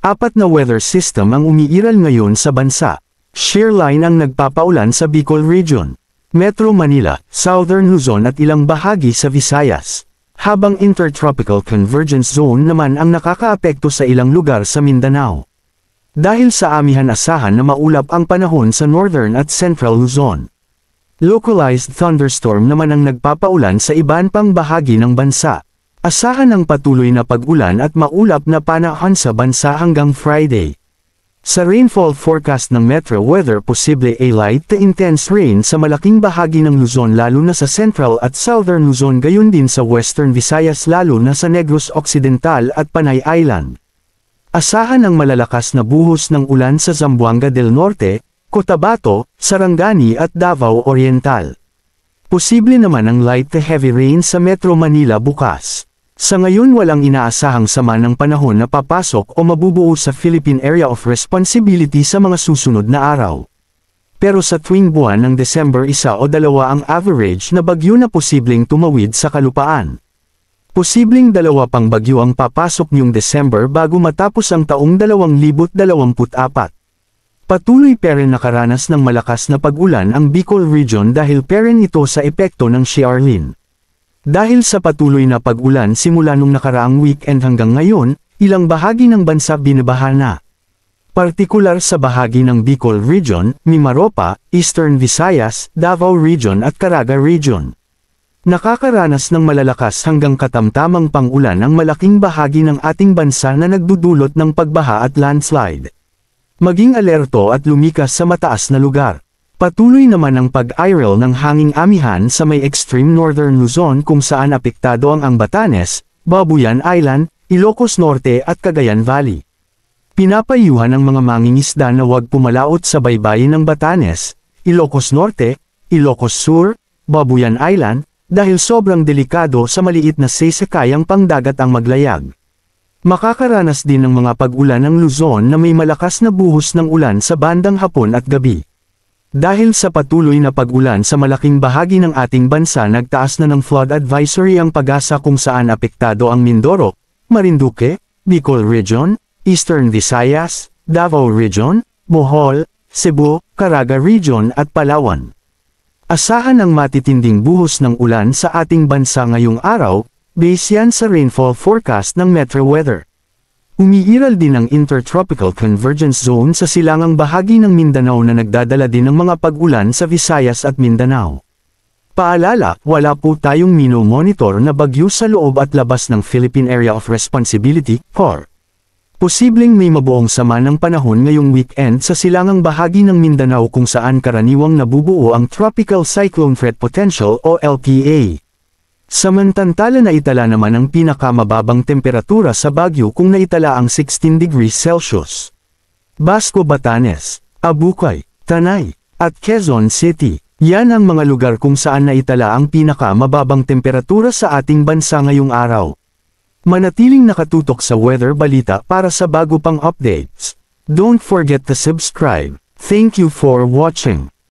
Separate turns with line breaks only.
Apat na weather system ang umiiral ngayon sa bansa. Shear line ang nagpapaulan sa Bicol Region, Metro Manila, Southern Luzon at ilang bahagi sa Visayas. Habang Intertropical Convergence Zone naman ang nakakaapekto sa ilang lugar sa Mindanao. Dahil sa amihan asahan na maulap ang panahon sa Northern at Central Luzon. Localized thunderstorm naman ang nagpapaulan sa iban pang bahagi ng bansa. Asahan ang patuloy na pag-ulan at maulap na panahon sa bansa hanggang Friday. Sa rainfall forecast ng Metro Weather, posible a light to intense rain sa malaking bahagi ng Luzon lalo na sa Central at Southern Luzon, gayon din sa Western Visayas lalo na sa Negros Occidental at Panay Island. Asahan ang malalakas na buhos ng ulan sa Zamboanga del Norte, Cotabato, Sarangani at Davao Oriental. Posible naman ang light to heavy rain sa Metro Manila bukas. Sa ngayon walang inaasahang sama ng panahon na papasok o mabubuo sa Philippine Area of Responsibility sa mga susunod na araw. Pero sa tuwing buwan ng December 1 o 2 ang average na bagyo na posibleng tumawid sa kalupaan. Posibleng 2 pang bagyo ang papasok ngayong December bago matapos ang taong 2024. Patuloy pa rin nakaranas ng malakas na pag-ulan ang Bicol Region dahil pa rin ito sa epekto ng Shear-Lin. Dahil sa patuloy na pag-ulan simula nung nakaraang weekend hanggang ngayon, ilang bahagi ng bansa binabaha na. Partikular sa bahagi ng Bicol Region, Mimaropa, Eastern Visayas, Davao Region at Caraga Region. Nakakaranas ng malalakas hanggang katamtamang pang-ulan ang malaking bahagi ng ating bansa na nagdudulot ng pagbaha at landslide. Maging alerto at lumikas sa mataas na lugar. Patuloy naman ang pag-iral ng hanging amihan sa may extreme northern Luzon kung saan apektado ang Batanes, Babuyan Island, Ilocos Norte at Cagayan Valley. Pinapayuhan ang mga mangingisda na huwag pumalaot sa baybayin ng Batanes, Ilocos Norte, Ilocos Sur, Babuyan Island, dahil sobrang delikado sa maliit na sasakayang pangdagat ang maglayag. Makakaranas din ng mga pag-ulan ng Luzon na may malakas na buhos ng ulan sa bandang hapon at gabi. Dahil sa patuloy na pag-ulan sa malaking bahagi ng ating bansa, nagtaas na ng flood advisory ang Pag-asa kung saan apektado ang Mindoro, Marinduque, Bicol Region, Eastern Visayas, Davao Region, Bohol, Cebu, Caraga Region at Palawan. Asahan ang matitinding buhos ng ulan sa ating bansa ngayong araw, base yan sa rainfall forecast ng Metro Weather. Umiiral din ang Intertropical Convergence Zone sa silangang bahagi ng Mindanao na nagdadala din ng mga pag-ulan sa Visayas at Mindanao. Paalala, wala po tayong mino-monitor na bagyo sa loob at labas ng Philippine Area of Responsibility, PAR. Posibleng may mabuong sama ng panahon ngayong weekend sa silangang bahagi ng Mindanao kung saan karaniwang nabubuo ang Tropical Cyclone Threat Potential o LPA. Samantala naitala naman ang pinakamababang temperatura sa Baguio kung naitala ang 16 degrees Celsius. Basco, Batanes, Abucay, Tanay, at Quezon City, yan ang mga lugar kung saan naitala ang pinakamababang temperatura sa ating bansa ngayong araw. Manatiling nakatutok sa Weather Balita para sa bago pang updates. Don't forget to subscribe. Thank you for watching.